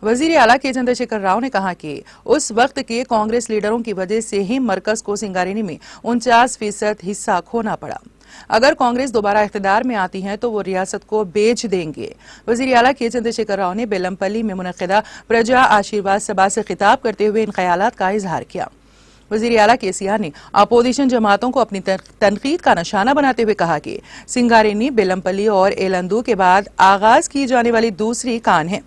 वजीर आला के चंद्रशेखर राव ने कहा कि उस वक्त के कांग्रेस लीडरों की वजह से ही मरकज को सिंगारेनी में 49% हिस्सा खोना पड़ा। अगर कांग्रेस दोबारा इख्तिदार में आती है तो वो रियासत को बेच देंगे। वजीर आला के चंद्रशेखर राव ने बेलमपल्ली में मुनक्किदा प्रजा आशीर्वाद सभा से खिताब करते हुए इन ख्यालात का इजहार किया। वजीर आला केसीआर ने अपोजिशन जमातों को अपनी तनकीद का निशाना बनाते हुए कहा कि सिंगारेनी, बेलमपल्ली और एलंदू के बाद आगाज की जाने वाली दूसरी कान है।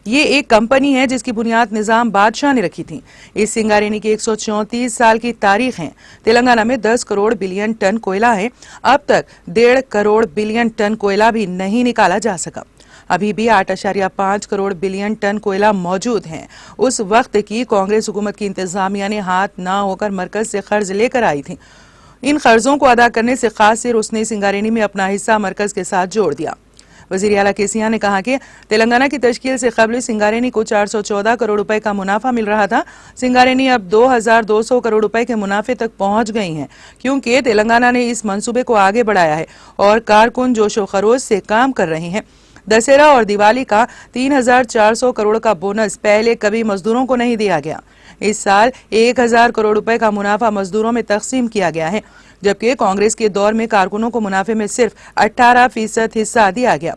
ये एक कंपनी है जिसकी बुनियाद निजाम बादशाह ने रखी थी। इस सिंगारेनी की 134 साल की तारीख है। तेलंगाना में 10 करोड़ बिलियन टन कोयला है। अब तक 1.5 करोड़ बिलियन टन कोयला भी नहीं निकाला जा सका। अभी भी 8.5 करोड़ बिलियन टन कोयला मौजूद है। उस वक्त की कांग्रेस हुकूमत की इंतजामिया ने हाथ ना होकर मरकज से कर्ज लेकर आई थी। इन कर्जों को अदा करने से खासिर उसने सिंगारेनी में अपना हिस्सा मरकज के साथ जोड़ दिया। वजीर आला केसीआर ने कहा कि तेलंगाना की तश्कील से कबल सिंगारेनी को 414 करोड़ रुपए का मुनाफा मिल रहा था। सिंगारेनी अब 2200 करोड़ रुपए के मुनाफे तक पहुंच गई है, क्योंकि तेलंगाना ने इस मंसूबे को आगे बढ़ाया है और कारकुन जोशो खरोश से काम कर रहे हैं। दशहरा और दिवाली का 3400 करोड़ का बोनस पहले कभी मजदूरों को नहीं दिया गया। इस साल 1000 करोड़ रुपए का मुनाफा मजदूरों में तकसीम किया गया है, जबकि कांग्रेस के दौर में कारकुनों को मुनाफे में सिर्फ 18% हिस्सा दिया गया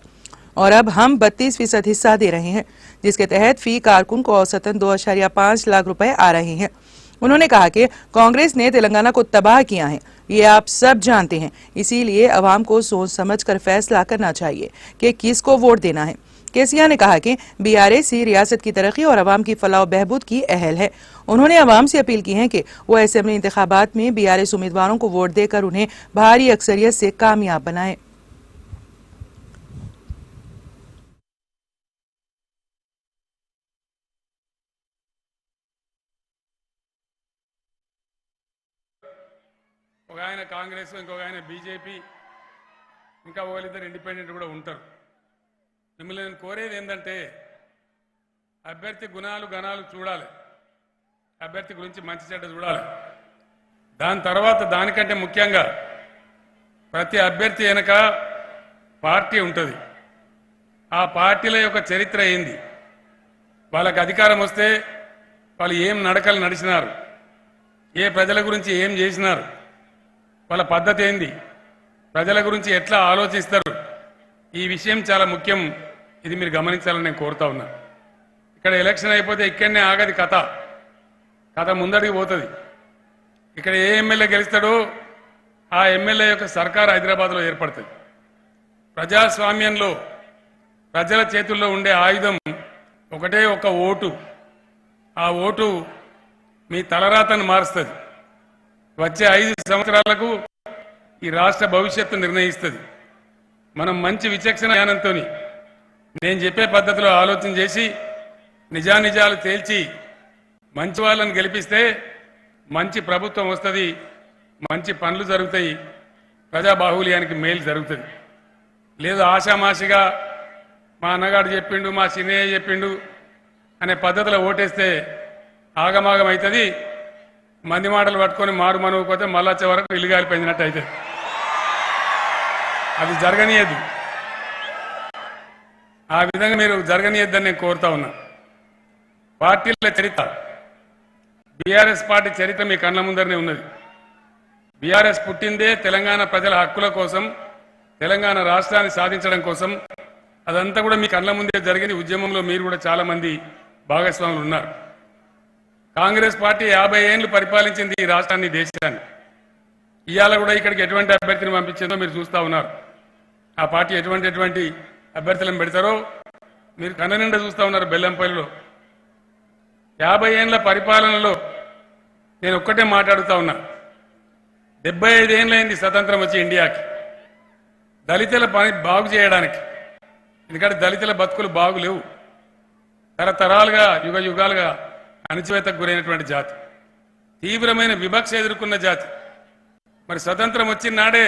और अब हम 32% हिस्सा दे रहे हैं, जिसके तहत फी कारकुन को औसतन 2.5 लाख रुपए आ रहे हैं। उन्होंने कहा कि कांग्रेस ने तेलंगाना को तबाह किया है, ये आप सब जानते हैं। इसीलिए अवाम को सोच समझ कर फैसला करना चाहिए कि किसको वोट देना है। केसीआर ने कहा कि बीआरएस ही रियासत की तरक्की और अवाम की फलाह बहबूद की अहल है। उन्होंने अवाम से अपील की है कि वो असेंबली इंतखाबात में बीआरएस उम्मीदवारों को वोट देकर उन्हें भारी अक्सरियत से कामयाब बनाए। ఒక ఆయన కాంగ్రెస్, ఇంకొక ఆయన బీజేపీ, ఇంకా ఒకళ్ళిద్దరు ఇండిపెండెంట్ కూడా ఉంటారు. మిమ్మల్ని నేను కోరేది ఏంటంటే అభ్యర్థి గుణాలు గణాలు చూడాలి, అభ్యర్థి గురించి మంచి చెడ్డ చూడాలి. దాని తర్వాత దానికంటే ముఖ్యంగా ప్రతి అభ్యర్థి వెనక పార్టీ ఉంటుంది. ఆ పార్టీల యొక్క చరిత్ర ఏంది, వాళ్ళకి అధికారం వస్తే వాళ్ళు ఏం నడకలు నడిచినారు, ఏ ప్రజల గురించి ఏం చేసినారు, వాళ్ళ పద్ధతి ఏంది, ప్రజల గురించి ఎట్లా ఆలోచిస్తారు, ఈ విషయం చాలా ముఖ్యం. ఇది మీరు గమనించాలని నేను కోరుతా ఉన్నా. ఇక్కడ ఎలక్షన్ అయిపోతే ఇక్కడనే ఆగది కథ ముందడికి పోతుంది. ఇక్కడ ఏ ఎమ్మెల్యే గెలుస్తాడో ఆ ఎమ్మెల్యే యొక్క సర్కారు హైదరాబాద్లో ఏర్పడుతుంది. ప్రజాస్వామ్యంలో ప్రజల చేతుల్లో ఉండే ఆయుధం ఒకటే ఒక ఓటు. ఆ ఓటు మీ తలరాతను మారుస్తుంది. వచ్చే 5 సంవత్సరాలకు ఈ రాష్ట్ర భవిష్యత్తు నిర్ణయిస్తుంది. మనం మంచి విచక్షణ జ్ఞానంతో నేను చెప్పే పద్ధతిలో ఆలోచన చేసి నిజానిజాలు తేల్చి మంచి వాళ్ళని గెలిపిస్తే మంచి ప్రభుత్వం వస్తుంది, మంచి పనులు జరుగుతాయి, ప్రజా బాహుళ్యానికి మేలు జరుగుతుంది. లేదు ఆషామాషిగా మా అన్నగాడు చెప్పిండు, మా చిన్నయ్య చెప్పిండు అనే పద్ధతిలో ఓటేస్తే ఆగమాగం అవుతుంది. మంది మాటలు పట్టుకొని మారు మనకపోతే మళ్ళా వచ్చే వరకు ఇల్లు కాలిపోయినట్టు అవుతుంది. అది జరగనీయద్దు. ఆ విధంగా మీరు జరగనీయద్దని నేను కోరుతా ఉన్నా. పార్టీల చరిత్ర, బీఆర్ఎస్ పార్టీ చరిత్ర మీ కళ్ళ ముందరనే ఉన్నది. బీఆర్ఎస్ పుట్టిందే తెలంగాణ ప్రజల హక్కుల కోసం, తెలంగాణ రాష్ట్రాన్ని సాధించడం కోసం. అదంతా కూడా మీ కళ్ళ ముందే జరిగింది. ఉద్యమంలో మీరు కూడా చాలా మంది భాగస్వాములు ఉన్నారు. కాంగ్రెస్ పార్టీ 50 ఏళ్లు పరిపాలించింది ఈ రాష్ట్రాన్ని, దేశాన్ని. ఇవాళ కూడా ఇక్కడికి ఎటువంటి అభ్యర్థిని పంపించిందో మీరు చూస్తూ ఉన్నారు. ఆ పార్టీ ఎటువంటి అభ్యర్థులను పెడతారో మీరు కన్ననిండా చూస్తూ ఉన్నారు. బెల్లంపల్లిలో 50 ఏళ్ల పరిపాలనలో నేను ఒక్కటే మాట్లాడుతూ ఉన్నా. 75 ఏళ్ళైంది స్వతంత్రం వచ్చి ఇండియాకి. దళితుల పని బాగు చేయడానికి, ఎందుకంటే దళితుల బతుకులు బాగులేవు. తరతరాలుగా యుగ యుగాలుగా అణచివేతకు గురైనటువంటి జాతి, తీవ్రమైన వివక్ష ఎదుర్కొన్న జాతి. మరి స్వతంత్రం వచ్చిన నాడే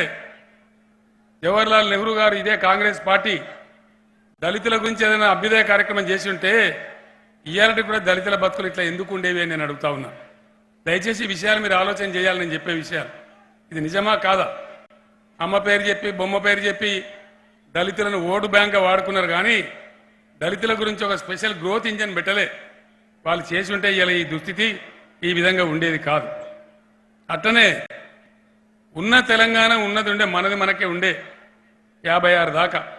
జవహర్లాల్ నెహ్రూ గారు ఇదే కాంగ్రెస్ పార్టీ దళితుల గురించి ఏదైనా అభ్యుదయ కార్యక్రమం చేసి ఉంటే ఇయ్యాలంటే కూడా దళితుల బతుకులు ఇట్లా ఎందుకు ఉండేవి అని నేను అడుగుతా ఉన్నా. దయచేసి ఈ విషయాలు మీరు ఆలోచన చేయాలి. నేను చెప్పే విషయాలు ఇది నిజమా కాదా? అమ్మ పేరు చెప్పి, బొమ్మ పేరు చెప్పి దళితులను ఓటు బ్యాంక్గా వాడుకున్నారు. కానీ దళితుల గురించి ఒక స్పెషల్ గ్రోత్ ఇంజన్ పెట్టలే. వాళ్ళు చేసి ఉంటే ఇలా ఈ దుస్థితి ఈ విధంగా ఉండేది కాదు. అట్లనే ఉన్న తెలంగాణ ఉన్నది ఉండే మనది మనకే ఉండే 56 దాకా